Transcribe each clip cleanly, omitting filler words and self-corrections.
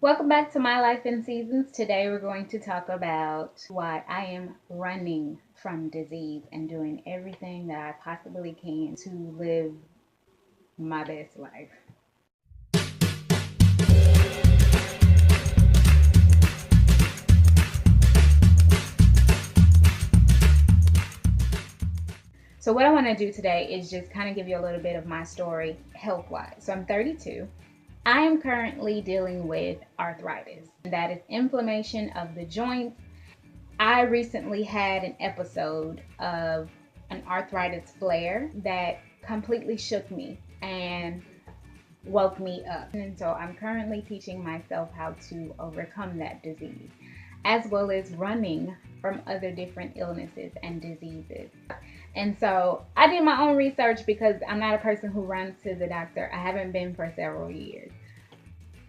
Welcome back to My Life in Seasons. Today we're going to talk about why I am running from disease and doing everything that I possibly can to live my best life. So what I want to do today is just kind of give you a little bit of my story health-wise. So I'm 32. I am currently dealing with arthritis. That is inflammation of the joints. I recently had an episode of an arthritis flare that completely shook me and woke me up. And so I'm currently teaching myself how to overcome that disease, as well as running from other different illnesses and diseases. And so I did my own research because I'm not a person who runs to the doctor. I haven't been for several years.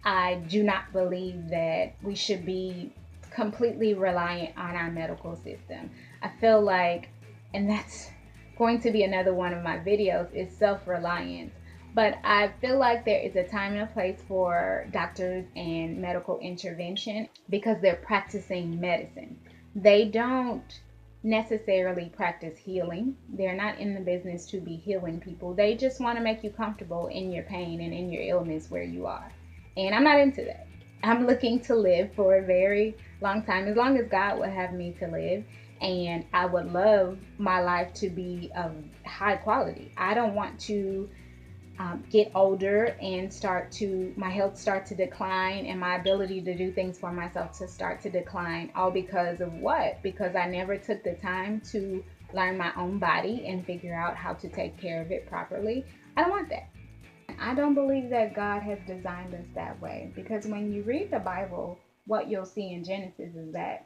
I do not believe that we should be completely reliant on our medical system. I feel like, and that's going to be another one of my videos, is self-reliance. But I feel like there is a time and a place for doctors and medical intervention because they're practicing medicine. They don't necessarily practice healing. They're not in the business to be healing people. They just want to make you comfortable in your pain and in your illness where you are. And I'm not into that. I'm looking to live for a very long time, as long as God would have me to live. And I would love my life to be of high quality. I don't want to get older and my health start to decline and my ability to do things for myself to start to decline, all because of what? Because I never took the time to learn my own body and figure out how to take care of it properly. I don't want that. I don't believe that God has designed us that way, because when you read the Bible, what you'll see in Genesis is that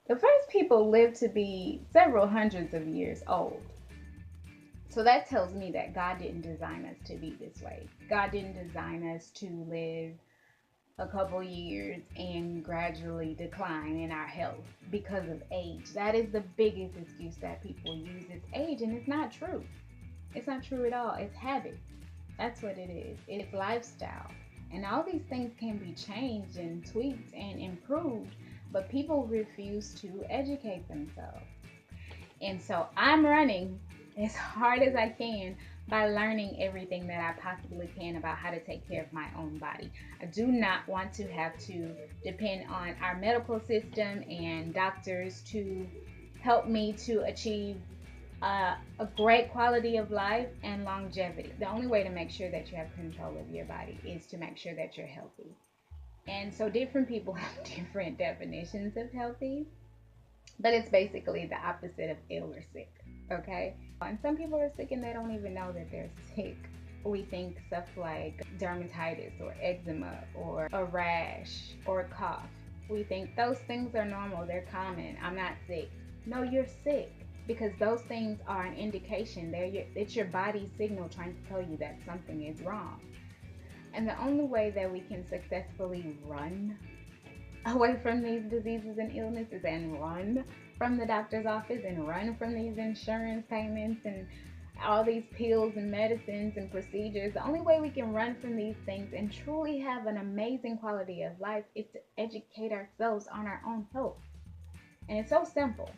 the first people lived to be several hundreds of years old. So that tells me that God didn't design us to be this way. God didn't design us to live a couple years and gradually decline in our health because of age. That is the biggest excuse that people use, is age, and it's not true. It's not true at all. It's habit. That's what it is. It's lifestyle. And all these things can be changed and tweaked and improved, but people refuse to educate themselves. And so I'm running as hard as I can by learning everything that I possibly can about how to take care of my own body. I do not want to have to depend on our medical system and doctors to help me to achieve a great quality of life and longevity. The only way to make sure that you have control of your body is to make sure that you're healthy. And so different people have different definitions of healthy, but it's basically the opposite of ill or sick, okay? And some people are sick and they don't even know that they're sick. We think stuff like dermatitis or eczema or a rash or a cough. We think those things are normal, they're common. I'm not sick. No, you're sick, because those things are an indication. It's your body's signal trying to tell you that something is wrong. And the only way that we can successfully run away from these diseases and illnesses and run from the doctor's office and run from these insurance payments and all these pills and medicines and procedures, the only way we can run from these things and truly have an amazing quality of life is to educate ourselves on our own health. And it's so simple,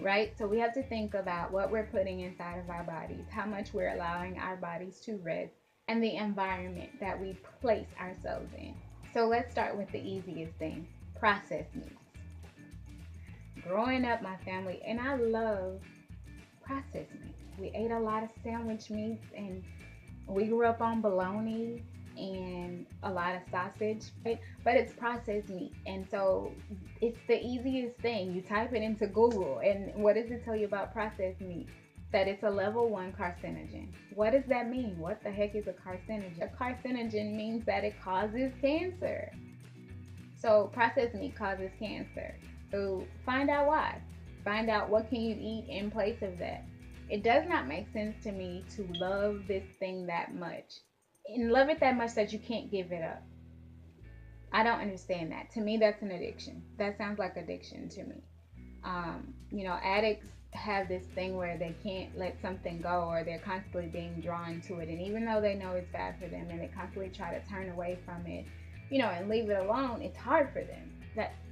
right? So we have to think about what we're putting inside of our bodies, how much we're allowing our bodies to rest, and the environment that we place ourselves in. So let's start with the easiest thing, processed meats. Growing up, my family, and I love processed meats. We ate a lot of sandwich meats, and we grew up on bologna and a lot of sausage, right? But it's processed meat. And so it's the easiest thing. You type it into Google, and what does it tell you about processed meat? That it's a level 1 carcinogen. What does that mean? What the heck is a carcinogen? A carcinogen means that it causes cancer. So processed meat causes cancer. So find out why. Find out what can you eat in place of that. It does not make sense to me to love this thing that much and love it that much that you can't give it up. I don't understand that. To me, that's an addiction. That sounds like addiction to me. Addicts have this thing where they can't let something go, or they're constantly being drawn to it. And even though they know it's bad for them and they constantly try to turn away from it, and leave it alone, it's hard for them.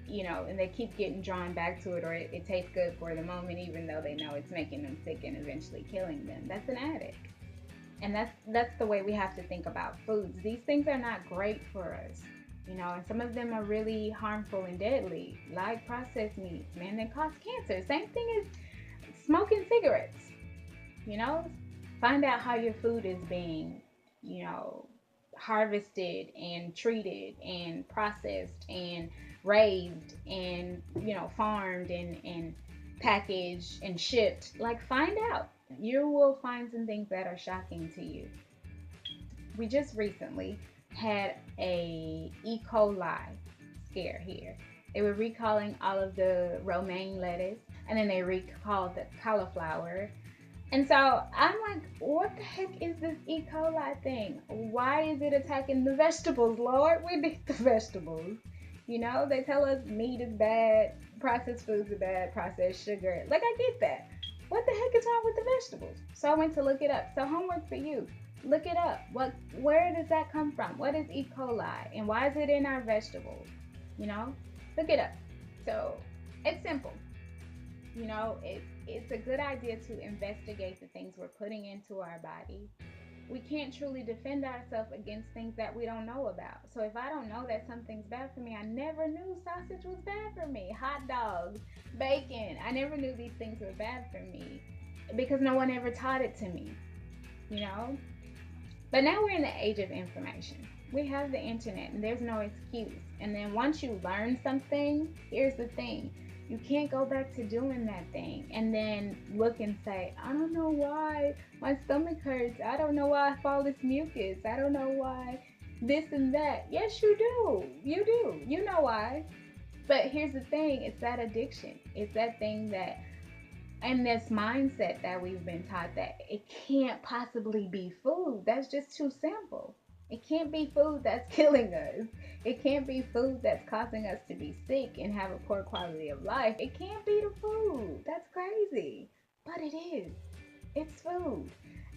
And they keep getting drawn back to it, or it tastes good for the moment, even though they know it's making them sick and eventually killing them. That's an addict. And that's the way we have to think about foods. These things are not great for us, and some of them are really harmful and deadly, like processed meats, man, that cause cancer. Same thing as smoking cigarettes. Find out how your food is being, harvested and treated and processed and raised and, farmed and packaged and shipped. Like, find out. You will find some things that are shocking to you. We just recently had a E. coli scare here. They were recalling all of the romaine lettuce, and then they recalled the cauliflower. And so I'm like, what the heck is this E. coli thing? Why is it attacking the vegetables, Lord? We need the vegetables. They tell us meat is bad, processed foods are bad, processed sugar. Like, I get that. What the heck is wrong with the vegetables? So I went to look it up. So homework for you. Look it up. Where does that come from? What is E. coli? And why is it in our vegetables? Look it up. So it's simple. It's a good idea to investigate the things we're putting into our body. We can't truly defend ourselves against things that we don't know about. So if I don't know that something's bad for me, I never knew sausage was bad for me. Hot dogs, bacon. I never knew these things were bad for me because no one ever taught it to me, But now we're in the age of information. We have the internet and there's no excuse. And then once you learn something, here's the thing. You can't go back to doing that thing and then look and say, I don't know why my stomach hurts. I don't know why I have all this mucus. I don't know why this and that. Yes, you do. You do. You know why. But here's the thing. It's that addiction. It's that thing and this mindset that we've been taught that it can't possibly be food. That's just too simple. It can't be food that's killing us. It can't be food that's causing us to be sick and have a poor quality of life. It can't be the food. That's crazy. But it is. It's food.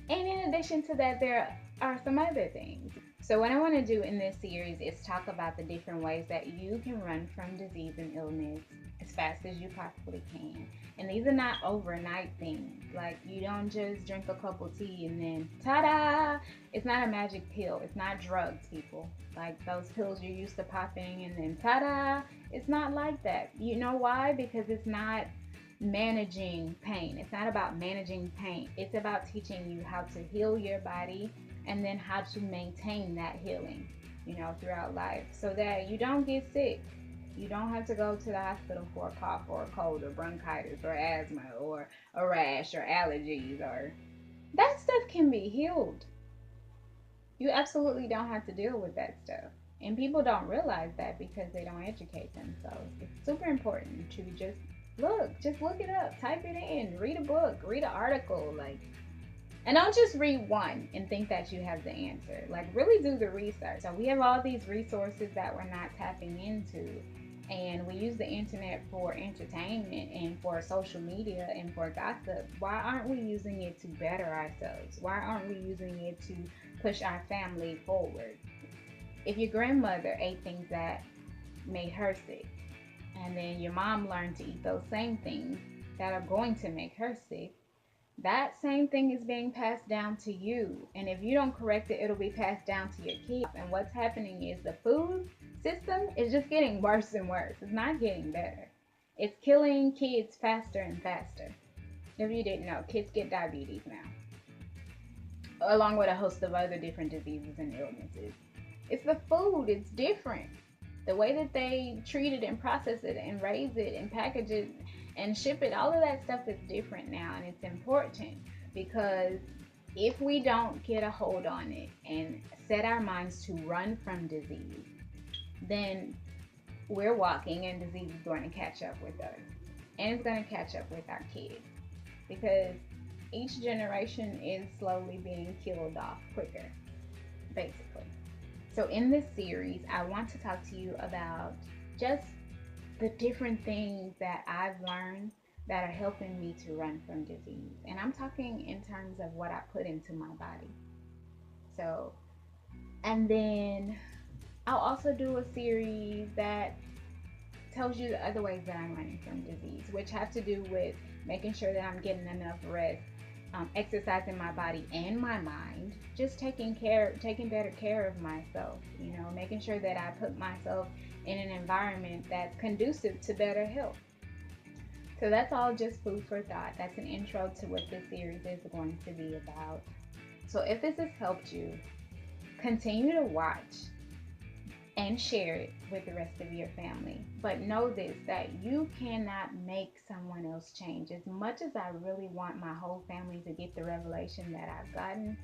And in addition to that, there are some other things. So what I want to do in this series is talk about the different ways that you can run from disease and illness as fast as you possibly can. And these are not overnight things. Like, you don't just drink a cup of tea and then ta-da! It's not a magic pill. It's not drugs, people. Like those pills you're used to popping and then ta-da! It's not like that. You know why? Because it's not managing pain. It's not about managing pain. It's about teaching you how to heal your body and then how to maintain that healing, throughout life so that you don't get sick. You don't have to go to the hospital for a cough or a cold or bronchitis or asthma or a rash or allergies, or that stuff can be healed. You absolutely don't have to deal with that stuff. And people don't realize that because they don't educate themselves. It's super important to just look it up, type it in, read a book, read an article, and don't just read one and think that you have the answer. Like, really do the research. So we have all these resources that we're not tapping into. And we use the internet for entertainment and for social media and for gossip. Why aren't we using it to better ourselves? Why aren't we using it to push our family forward? If your grandmother ate things that made her sick, and then your mom learned to eat those same things that are going to make her sick, that same thing is being passed down to you. And if you don't correct it, it'll be passed down to your kids. And what's happening is the food system is just getting worse and worse. It's not getting better. It's killing kids faster and faster. If you didn't know, kids get diabetes now, along with a host of other different diseases and illnesses. It's the food. It's different. The way that they treat it and process it and raise it and package it and ship it, all of that stuff is different now. And it's important because if we don't get a hold on it and set our minds to run from disease, then we're walking and disease is going to catch up with us. And it's going to catch up with our kids because each generation is slowly being killed off quicker, basically. So in this series, I want to talk to you about just the different things that I've learned that are helping me to run from disease. And I'm talking in terms of what I put into my body. So, and then I'll also do a series that tells you the other ways that I'm running from disease, which have to do with making sure that I'm getting enough rest, exercising my body and my mind, just taking better care of myself, making sure that I put myself in an environment that's conducive to better health. So that's all just food for thought. That's an intro to what this series is going to be about. So if this has helped you, continue to watch and share it with the rest of your family. But know this, that you cannot make someone else change. As much as I really want my whole family to get the revelation that I've gotten,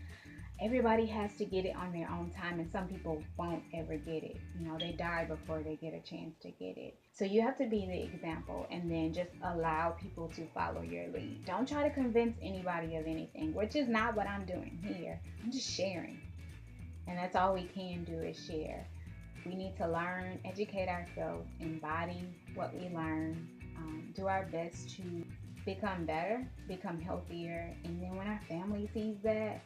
everybody has to get it on their own time, and some people won't ever get it. They die before they get a chance to get it. So you have to be the example, and then just allow people to follow your lead. Don't try to convince anybody of anything, which is not what I'm doing here. I'm just sharing. And that's all we can do, is share. We need to learn, educate ourselves, embody what we learn, do our best to become better, become healthier. And then when our family sees that,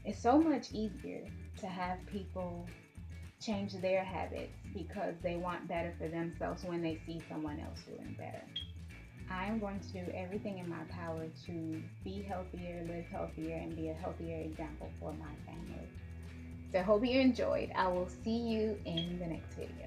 it's so much easier to have people change their habits because they want better for themselves when they see someone else doing better. I am going to do everything in my power to be healthier, live healthier, and be a healthier example for my family. So I hope you enjoyed. I will see you in the next video.